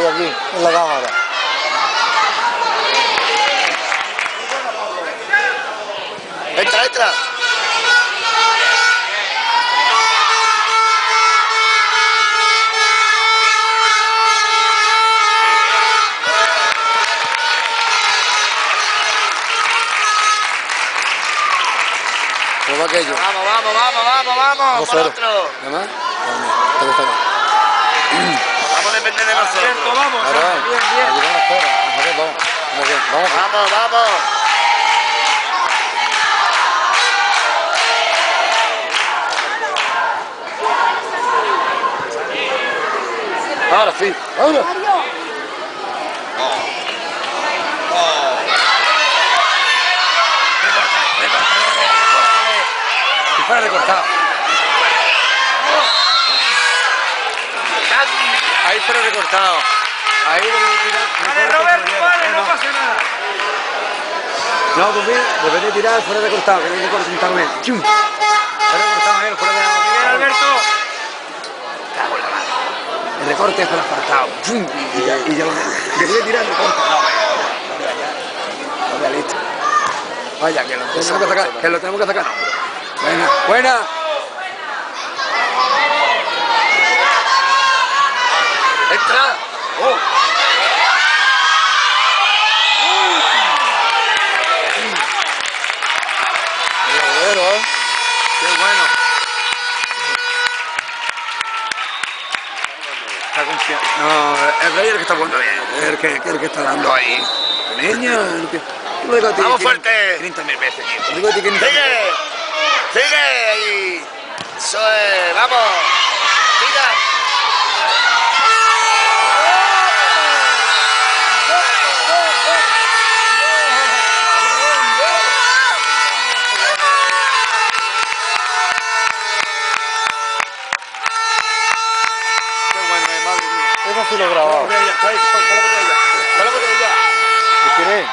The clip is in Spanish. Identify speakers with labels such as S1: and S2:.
S1: aquí, en la cámara.
S2: Entra, entra.
S1: ¿Cómo va aquello?
S2: Vamos, vamos, vamos, vamos, vamos. Por otro.
S1: ¿Nada más? Te gusta más.
S2: Vamos a depender de nosotros.
S3: Vamos, bien, bien.
S1: Aquí vamos, espera. Vamos, vamos bien. Vamos.
S2: Vamos, vamos.
S1: Ahora sí. Ahora. Y fuera recortado. Ahí fuera recortado. Ahí lo voy a tirar.
S3: Vale, Roberto, vale, no pasa nada.
S1: No, tú debes de tirar fuera recortado, que no hay que cortar bien. ¡Chum! Fuera recortado, fuera de la...
S3: Bien, Alberto.
S1: Cago en la mano. El recorte es para apartado. ¡Chum! Y ya lo debes de tirar, recorta. No, ya listo. Vaya, que lo tenemos que sacar, que lo tenemos que sacar. Buena, buena.
S2: Entra.
S1: Qué bueno. Está confiado. No, el rey es el que está jugando bien. El que está dando ahí. Niña, el que...
S2: Vamos fuerte.
S1: 30.000 veces, tío.
S2: Sigue. Sigue ahí. Eso es. Vamos. Siga.
S1: Eso sí lo he grabado.
S2: Con la botella.
S1: ¿Qué quieres?